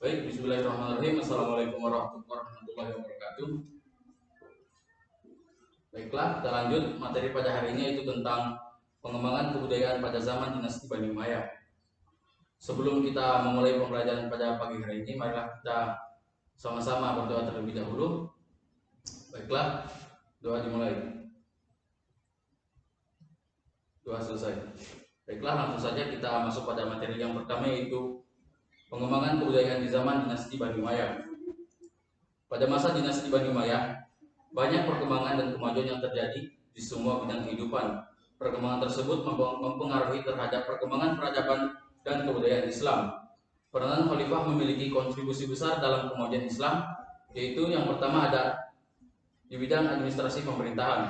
Baik, bismillahirrahmanirrahim. Assalamualaikum warahmatullahi wabarakatuh. Baiklah, kita lanjut materi pada hari ini, yaitu tentang pengembangan kebudayaan pada zaman dinasti Bani Umayyah. Sebelum kita memulai pembelajaran pada pagi hari ini, marilah kita sama-sama berdoa terlebih dahulu. Baiklah, doa dimulai. Doa selesai. Baiklah, langsung saja kita masuk pada materi yang pertama, yaitu pengembangan kebudayaan di zaman dinasti Bani Umayyah. Pada masa dinasti Bani Umayyah, banyak perkembangan dan kemajuan yang terjadi di semua bidang kehidupan. Perkembangan tersebut mempengaruhi terhadap perkembangan peradaban dan kebudayaan Islam. Peranan khalifah memiliki kontribusi besar dalam kemajuan Islam, yaitu yang pertama ada di bidang administrasi pemerintahan.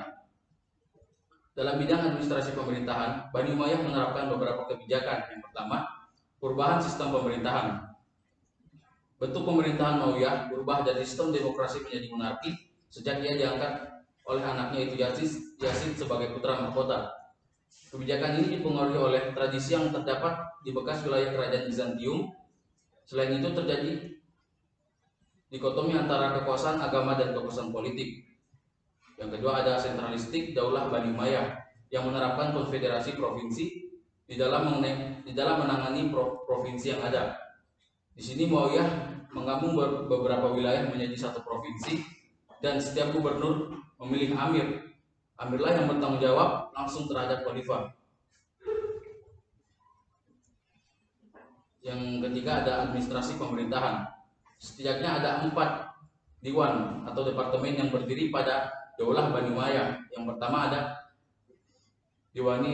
Dalam bidang administrasi pemerintahan, Bani Umayyah menerapkan beberapa kebijakan. Yang pertama, perubahan sistem pemerintahan. Bentuk pemerintahan Umayyah berubah dari sistem demokrasi menjadi monarki sejak ia diangkat oleh anaknya itu Yazid sebagai putra mahkota. Kebijakan ini dipengaruhi oleh tradisi yang terdapat di bekas wilayah kerajaan Bizantium. Selain itu terjadi dikotomi antara kekuasaan agama dan kekuasaan politik. Yang kedua ada sentralistik Daulah Bani Umayyah yang menerapkan konfederasi provinsi di dalam menangani provinsi yang ada. Di sini Umayyah menggabung beberapa wilayah menjadi satu provinsi, dan setiap gubernur memilih amir. Amirlah yang bertanggung jawab langsung terhadap khalifah. Yang ketiga ada administrasi pemerintahan. Setidaknya ada 4 diwan atau departemen yang berdiri pada Daulah Bani Umayyah. Yang pertama ada Diwani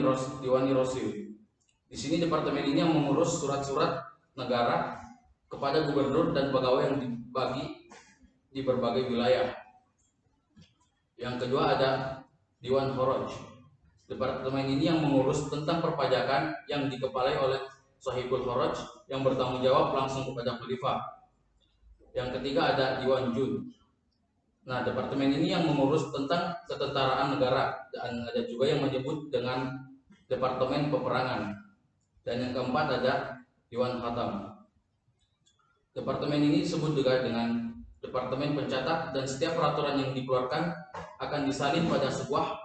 Rosil. Di sini departemen ini yang mengurus surat-surat negara kepada gubernur dan pegawai yang dibagi di berbagai wilayah. Yang kedua ada Diwan Khoraj. Departemen ini yang mengurus tentang perpajakan yang dikepalai oleh Sahibul Khoraj yang bertanggung jawab langsung kepada khalifah. Yang ketiga ada Diwan Jun. Nah, departemen ini yang mengurus tentang ketentaraan negara, dan ada juga yang menyebut dengan Departemen Peperangan. Dan yang keempat ada Diwan Khatam. Departemen ini disebut juga dengan Departemen Pencatat, dan setiap peraturan yang dikeluarkan akan disalin pada sebuah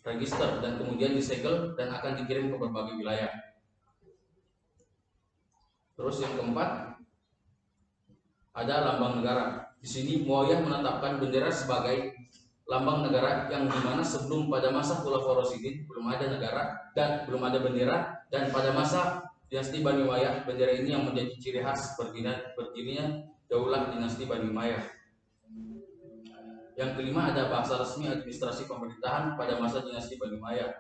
register dan kemudian disegel dan akan dikirim ke berbagai wilayah. Terus yang keempat ada lambang negara. Di sini Muawiyyah menetapkan bendera sebagai lambang negara, yang dimana sebelum pada masa Khulafaur Rasyidin belum ada negara dan belum ada bendera, dan pada masa dinasti Bani Umayyah bendera ini yang menjadi ciri khas berdirinya Daulah dinasti Bani Umayyah. Yang kelima ada bahasa resmi administrasi pemerintahan pada masa dinasti Bani Umayyah,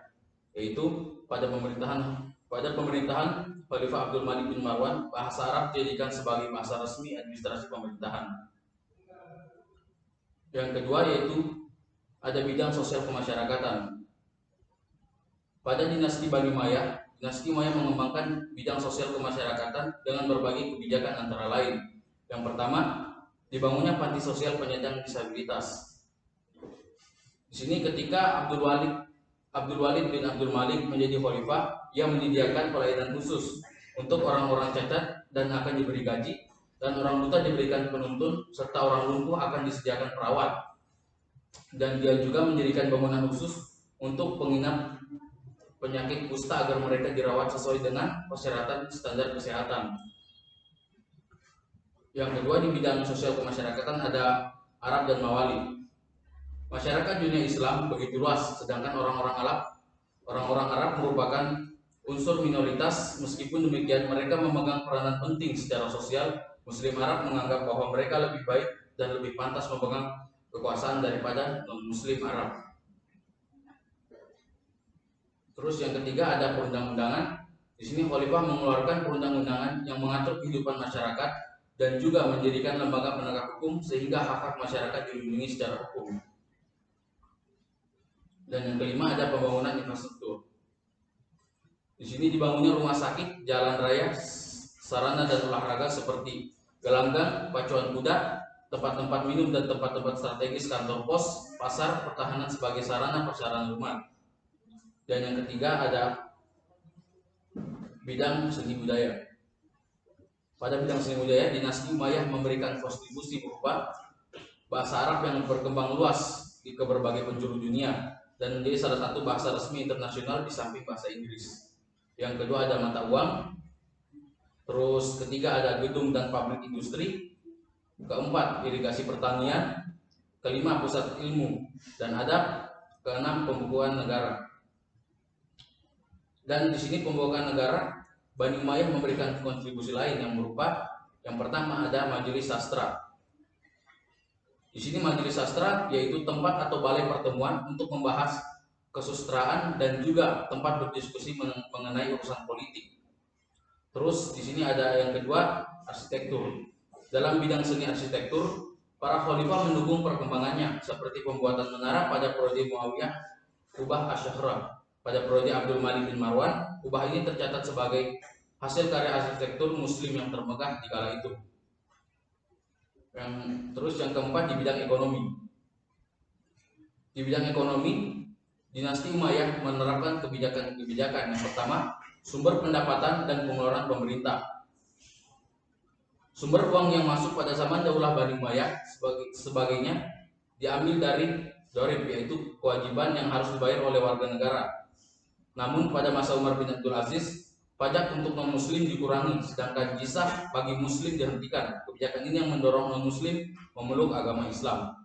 yaitu pada pemerintahan Khalifah Abdul Malik bin Marwan, bahasa Arab dijadikan sebagai bahasa resmi administrasi pemerintahan. Yang kedua yaitu ada bidang sosial kemasyarakatan. Pada dinasti Bani Umayyah, dinasti Umayyah mengembangkan bidang sosial kemasyarakatan dengan berbagai kebijakan, antara lain. Yang pertama, dibangunnya panti sosial penyandang disabilitas. Di sini ketika Abdul Walid bin Abdul Malik menjadi khalifah, ia menyediakan pelayanan khusus untuk orang-orang cacat dan akan diberi gaji, dan orang buta diberikan penuntun, serta orang lumpuh akan disediakan perawat. Dan dia juga mendirikan bangunan khusus untuk penginap penyakit kusta agar mereka dirawat sesuai dengan persyaratan standar kesehatan. Yang kedua di bidang sosial kemasyarakatan ada Arab dan Mawali. Masyarakat dunia Islam begitu luas, sedangkan orang-orang Arab merupakan unsur minoritas. Meskipun demikian, mereka memegang peranan penting secara sosial. Muslim Arab menganggap bahwa mereka lebih baik dan lebih pantas memegang kekuasaan daripada non-Muslim Arab. Terus yang ketiga ada perundang-undangan. Di sini khalifah mengeluarkan perundang-undangan yang mengatur kehidupan masyarakat dan juga mendirikan lembaga penegak hukum sehingga hak-hak masyarakat dilindungi secara hukum. Dan yang kelima ada pembangunan infrastruktur. Di sini dibangunnya rumah sakit, jalan raya, sarana dan olahraga seperti gelanggang, pacuan kuda, tempat-tempat minum dan tempat-tempat strategis, kantor pos, pasar, pertahanan sebagai sarana persarana umat. Dan yang ketiga ada bidang seni budaya. Pada bidang seni budaya, dinasti Umayyah memberikan kontribusi berupa bahasa Arab yang berkembang luas ke berbagai penjuru dunia dan menjadi salah satu bahasa resmi internasional di samping bahasa Inggris. Yang kedua ada mata uang. Terus ketiga ada gedung dan pabrik industri. Keempat irigasi pertanian. Kelima pusat ilmu dan adab. Keenam pembukuan negara. Dan di sini pembukaan negara, Bani Umayyah memberikan kontribusi lain yang berupa yang pertama ada majelis sastra. Di sini majelis sastra yaitu tempat atau balai pertemuan untuk membahas kesusastraan dan juga tempat berdiskusi mengenai urusan politik. Terus di sini ada yang kedua arsitektur. Dalam bidang seni arsitektur, para khalifah mendukung perkembangannya seperti pembuatan menara pada periode Muawiyah, Kubah Asy-Syahra. Pada periode Abdul Malik bin Marwan, kubah ini tercatat sebagai hasil karya arsitektur muslim yang termegah di kala itu. Terus yang keempat di bidang ekonomi. Di bidang ekonomi, dinasti Umayyah menerapkan kebijakan-kebijakan. Yang pertama, sumber pendapatan dan pengeluaran pemerintah. Sumber uang yang masuk pada zaman Daulah Bani Umayyah sebagainya diambil dari dorib, yaitu kewajiban yang harus dibayar oleh warga negara. Namun pada masa Umar bin Abdul Aziz, pajak untuk non-muslim dikurangi, sedangkan jizah bagi muslim dihentikan. Kebijakan ini yang mendorong non-muslim memeluk agama Islam.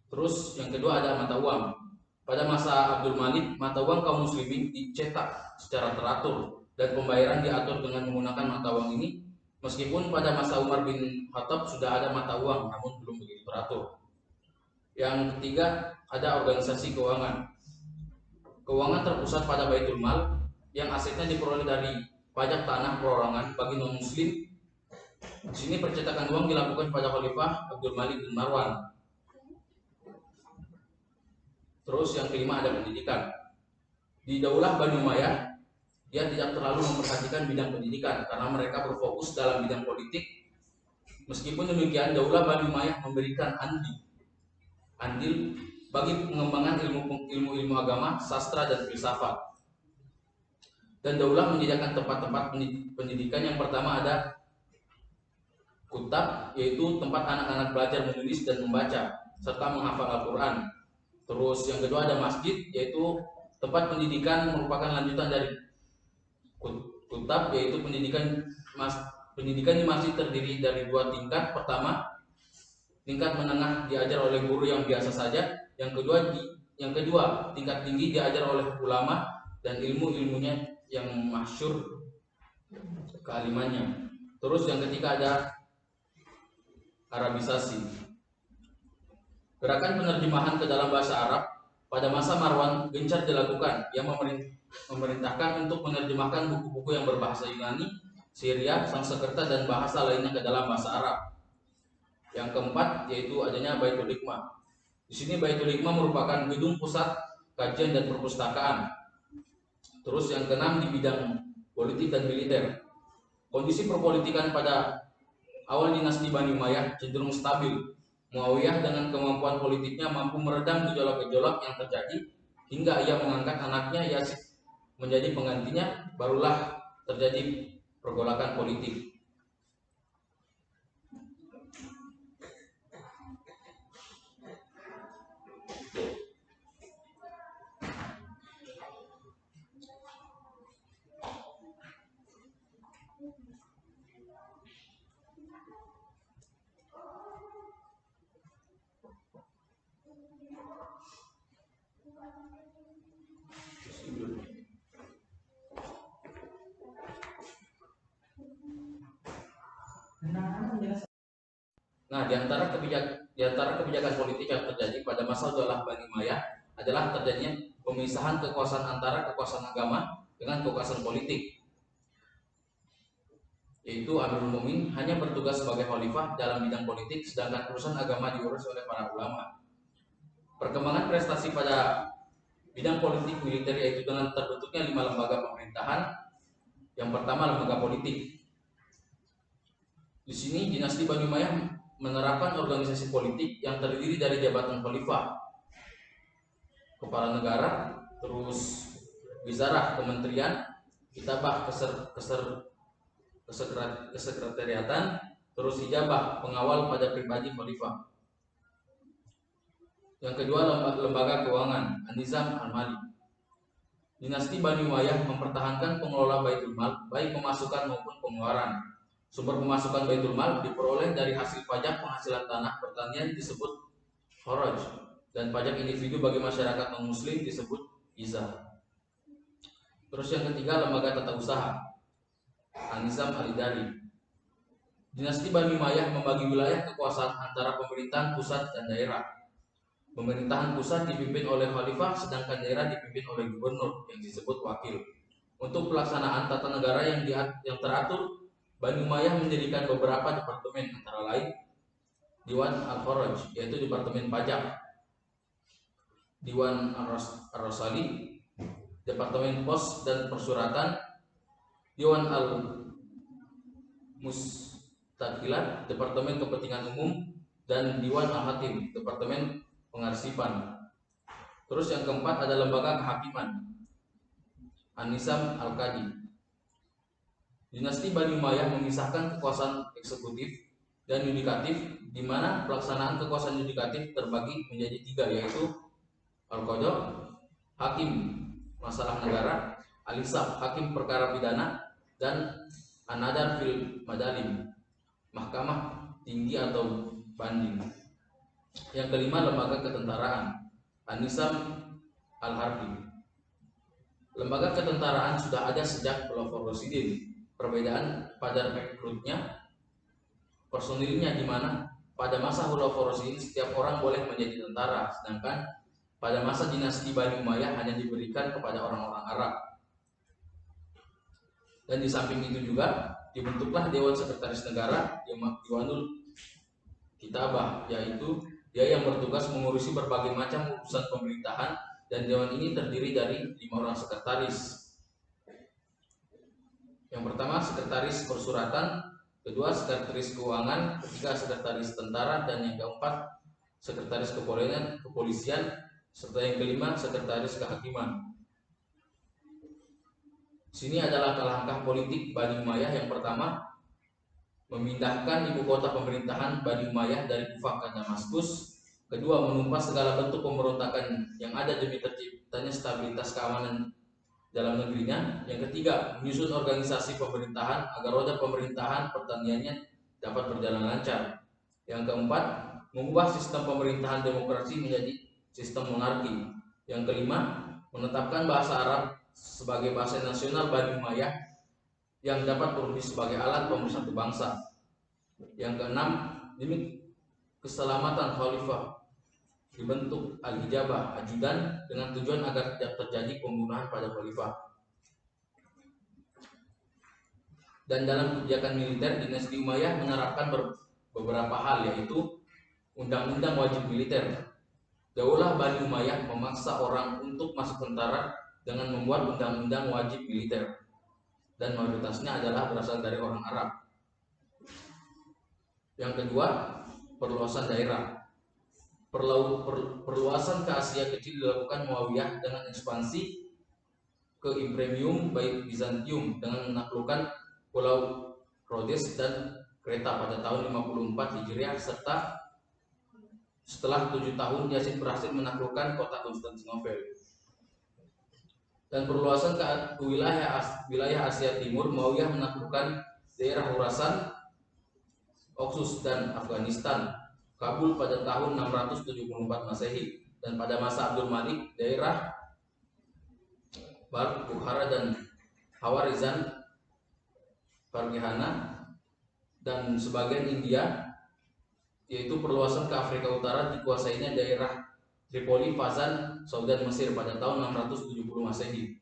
Terus yang kedua ada mata uang. Pada masa Abdul Malik, mata uang kaum muslimin dicetak secara teratur dan pembayaran diatur dengan menggunakan mata uang ini. Meskipun pada masa Umar bin Khattab sudah ada mata uang, namun belum begitu teratur. Yang ketiga ada organisasi keuangan. Keuangan terpusat pada Baitul Mal yang asetnya diperoleh dari pajak tanah perorangan bagi non-muslim. Di sini percetakan uang dilakukan pada Khalifah Abdul Malik bin Marwan. Terus yang kelima ada pendidikan. Di Daulah Bani Umayyah, dia tidak terlalu memperhatikan bidang pendidikan karena mereka berfokus dalam bidang politik. Meskipun demikian, Daulah Bani Umayyah memberikan andil bagi pengembangan ilmu agama, sastra dan filsafat. Dan Daulah menyediakan tempat-tempat pendidikan. Yang pertama ada kutab, yaitu tempat anak-anak belajar menulis dan membaca serta menghafal Al-Quran. Terus yang kedua ada masjid, yaitu tempat pendidikan merupakan lanjutan dari kutab, yaitu pendidikan di masjid terdiri dari dua tingkat. Pertama, tingkat menengah diajar oleh guru yang biasa saja. Yang kedua, tingkat tinggi diajar oleh ulama dan ilmunya yang masyhur kealimannya. Terus yang ketiga ada Arabisasi. Gerakan penerjemahan ke dalam bahasa Arab pada masa Marwan gencar dilakukan. Yang memerintahkan untuk menerjemahkan buku-buku yang berbahasa Yunani, Syria, Sanskerta dan bahasa lainnya ke dalam bahasa Arab. Yang keempat yaitu adanya Baitul Hikmah. Di sini Baitul Hikmah merupakan gedung pusat kajian dan perpustakaan. Terus yang keenam di bidang politik dan militer. Kondisi perpolitikan pada awal dinasti Bani Umayyah cenderung stabil. Muawiyah dengan kemampuan politiknya mampu meredam gejolak-gejolak yang terjadi hingga ia mengangkat anaknya Yazid menjadi penggantinya, barulah terjadi pergolakan politik. Nah, di antara kebijakan politik yang terjadi pada masa Daulah Bani Umayyah adalah terjadinya pemisahan kekuasaan antara kekuasaan agama dengan kekuasaan politik. Yaitu Amirul Mukminin hanya bertugas sebagai khalifah dalam bidang politik, sedangkan urusan agama diurus oleh para ulama. Perkembangan prestasi pada bidang politik militer yaitu dengan terbentuknya 5 lembaga pemerintahan. Yang pertama lembaga politik. Di sini dinasti Bani Umayyah menerapkan organisasi politik yang terdiri dari jabatan khalifah, kepala negara, terus wizarah kementerian, kitabah kesekretariatan, terus hijabah pengawal pada pribadi khalifah. Yang kedua, lembaga keuangan, An-Nizam Al-Mali. Dinasti Bani Umayyah mempertahankan pengelola Baitul Mal, baik pemasukan maupun pengeluaran. Sumber pemasukan Baitul Mal diperoleh dari hasil pajak penghasilan tanah pertanian disebut kharaj, dan pajak individu bagi masyarakat non-muslim disebut izah. Terus yang ketiga, lembaga tata usaha, An-Nizam Al-Idari. Dinasti Bani Umayyah membagi wilayah kekuasaan antara pemerintahan pusat dan daerah. Pemerintahan pusat dipimpin oleh khalifah, sedangkan daerah dipimpin oleh gubernur yang disebut wakil. Untuk pelaksanaan tata negara yang teratur, Bani Umayyah mendirikan beberapa departemen, antara lain Diwan Al-Kharaj, yaitu departemen pajak, Diwan Ar-Rasali, departemen pos dan persuratan, Diwan Al-Mustaqilat, departemen kepentingan umum, dan Diwan Al-Hakim, departemen pengarsipan. Terus yang keempat ada lembaga kehakiman, An-Nizam Al-Qadi. Dinasti Bani Umayyah memisahkan kekuasaan eksekutif dan yudikatif, di mana pelaksanaan kekuasaan yudikatif terbagi menjadi tiga, yaitu Al-Qadha, hakim masalah negara, Al-Insaf, hakim perkara pidana, dan An-Nadar fil Madalim, mahkamah tinggi atau banding. Yang kelima, lembaga ketentaraan, An-Nizam Al-Harbi. Lembaga ketentaraan sudah ada sejak Khulafaur Rasyidin. Perbedaan pada rekrutnya, personilnya, di mana pada masa Khulafaur Rasyidin setiap orang boleh menjadi tentara, sedangkan pada masa dinasti Bani Umayyah hanya diberikan kepada orang-orang Arab. Dan di samping itu juga dibentuklah Dewan Sekretaris Negara, Diwanul Kitabah, yaitu dia yang bertugas mengurusi berbagai macam urusan pemerintahan, dan dewan ini terdiri dari 5 orang sekretaris. Yang pertama, sekretaris persuratan, kedua sekretaris keuangan, ketiga sekretaris tentara, dan yang keempat sekretaris kepolisian, serta yang kelima sekretaris kehakiman. Sini adalah langkah politik Bani Umayyah. Yang pertama, memindahkan ibu kota pemerintahan Bani Umayyah dari Kufah ke Damaskus. Kedua, menumpas segala bentuk pemberontakan yang ada demi terciptanya stabilitas keamanan dalam negerinya. Yang ketiga, menyusun organisasi pemerintahan agar roda pemerintahan pertaniannya dapat berjalan lancar. Yang keempat, mengubah sistem pemerintahan demokrasi menjadi sistem monarki. Yang kelima, menetapkan bahasa Arab sebagai bahasa nasional Bani Umayyah yang dapat berfungsi sebagai alat pemersatu bangsa. Yang keenam, demi keselamatan khalifah dibentuk Al-Hijabah, ajudan, dengan tujuan agar tidak terjadi pembunuhan pada khalifah. Dan dalam kebijakan militer, dinasti Umayyah menerapkan beberapa hal, yaitu undang-undang wajib militer. Daulah Bani Umayyah memaksa orang untuk masuk tentara dengan membuat undang-undang wajib militer, dan mayoritasnya adalah berasal dari orang Arab. Yang kedua, perluasan daerah. Perluasan ke Asia kecil dilakukan Muawiyah dengan ekspansi ke Imperium Bizantium dengan menaklukkan Pulau Rhodes dan Kreta pada tahun 54 Hijriah, serta setelah 7 tahun Yazid berhasil menaklukkan kota Konstantinopel. Dan perluasan ke wilayah Asia Timur, Muawiyah menaklukkan daerah Khurasan, Oxus, dan Afghanistan, Kabul pada tahun 674 Masehi, dan pada masa Abdul Malik daerah Balkh, Bukhara, dan Hawarizan, Farghana, dan sebagian India, yaitu perluasan ke Afrika Utara dikuasainya daerah Tripoli, Fazan, Saudan, Mesir pada tahun 670 Masehi.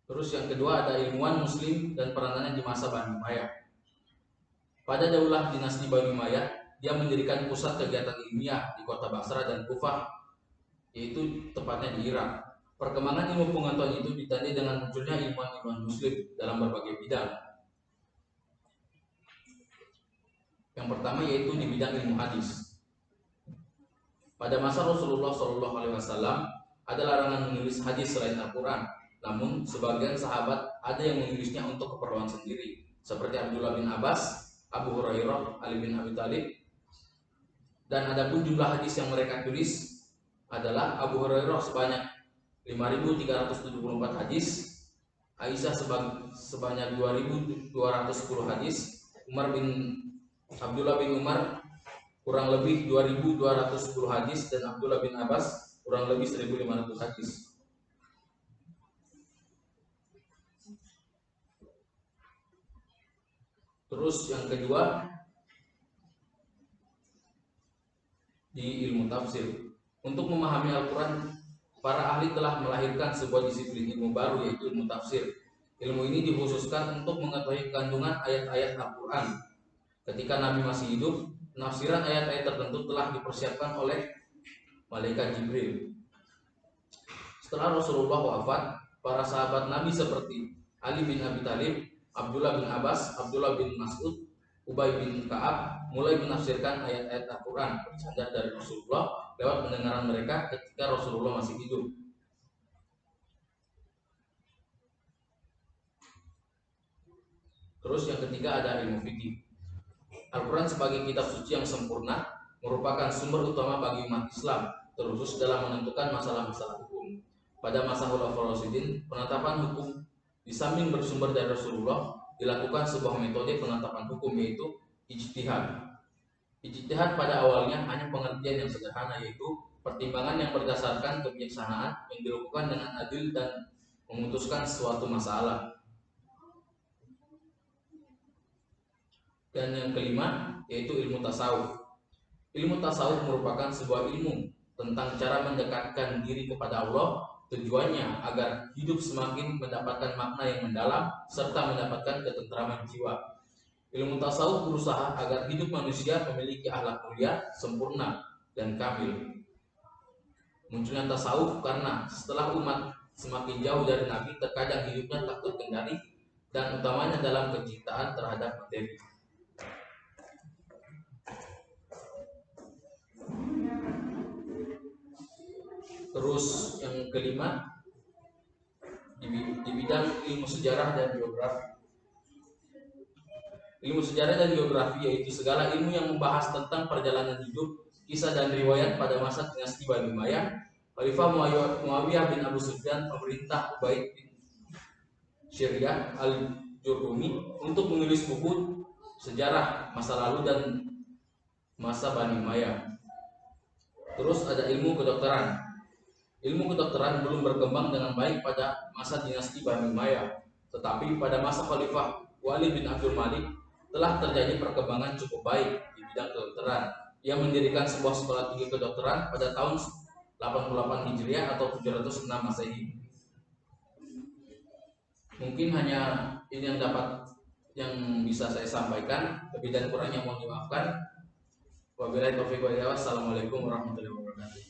Terus yang kedua ada ilmuwan Muslim dan peranannya di masa Bani Umayyah. Pada daulah dinasti Bani Umayyah, dia mendirikan pusat kegiatan ilmiah di kota Basra dan Kufah, yaitu tepatnya di Irak. Perkembangan ilmu pengetahuan itu ditandai dengan munculnya ilmuwan-ilmuwan Muslim dalam berbagai bidang. Yang pertama yaitu di bidang ilmu hadis. Pada masa Rasulullah SAW ada larangan menulis hadis selain Al-Quran. Namun sebagian sahabat ada yang menulisnya untuk keperluan sendiri, seperti Abdullah bin Abbas, Abu Hurairah, Ali bin Abi Thalib. Dan adapun jumlah hadis yang mereka tulis adalah Abu Hurairah sebanyak 5.374 hadis, Aisyah sebanyak 2.210 hadis, Abdullah bin Umar kurang lebih 2.210 hadis, dan Abdullah bin Abbas kurang lebih 1.500 hadis. Terus yang kedua, di ilmu tafsir. Untuk memahami Al-Quran, para ahli telah melahirkan sebuah disiplin ilmu baru, yaitu ilmu tafsir. Ilmu ini dikhususkan untuk mengetahui kandungan ayat-ayat Al-Quran. Ketika Nabi masih hidup, penafsiran ayat-ayat tertentu telah dipersiapkan oleh malaikat Jibril. Setelah Rasulullah wafat, para sahabat Nabi seperti Ali bin Abi Thalib, Abdullah bin Abbas, Abdullah bin Mas'ud, Ubay bin Ka'ab mulai menafsirkan ayat-ayat Al-Quran bersandar dari Rasulullah lewat pendengaran mereka ketika Rasulullah masih hidup. Terus yang ketiga ada ilmu fikih. Al-Quran sebagai kitab suci yang sempurna merupakan sumber utama bagi umat Islam, terkhusus dalam menentukan masalah-masalah hukum. Pada masa Khulafaur Rasyidin, penetapan hukum di samping bersumber dari Rasulullah, dilakukan sebuah metode penetapan hukum, yaitu ijtihad. Ijtihad pada awalnya hanya pengertian yang sederhana, yaitu pertimbangan yang berdasarkan kebijaksanaan yang dilakukan dengan adil dan memutuskan suatu masalah. Dan yang kelima yaitu ilmu tasawuf. Ilmu tasawuf merupakan sebuah ilmu tentang cara mendekatkan diri kepada Allah. Tujuannya agar hidup semakin mendapatkan makna yang mendalam serta mendapatkan ketentraman jiwa. Ilmu tasawuf berusaha agar hidup manusia memiliki akhlak mulia, sempurna, dan kamil. Munculnya tasawuf karena setelah umat semakin jauh dari Nabi, terkadang hidupnya tak terkendali, dan utamanya dalam kecintaan terhadap materi. Terus yang kelima, di bidang ilmu sejarah dan geografi. Ilmu sejarah dan geografi yaitu segala ilmu yang membahas tentang perjalanan hidup, kisah dan riwayat pada masa dinasti Bani Umayyah, Khalifah Muawiyah bin Abu Sufyan, pemerintah Ubaid bin Syriah al-Jurhumi, untuk menulis buku sejarah masa lalu dan masa Bani Umayyah. Terus ada ilmu kedokteran. Ilmu kedokteran belum berkembang dengan baik pada masa dinasti Bani Umayyah, tetapi pada masa Khalifah Walid bin Abdul Malik telah terjadi perkembangan cukup baik di bidang kedokteran. Ia mendirikan sebuah sekolah tinggi kedokteran pada tahun 88 Hijriah atau 706 Masehi. Mungkin hanya ini yang bisa saya sampaikan. Lebih dan kurangnya mohon dimaafkan. Wabillahi taufiq wal hidayah. Wassalamualaikum warahmatullahi wabarakatuh.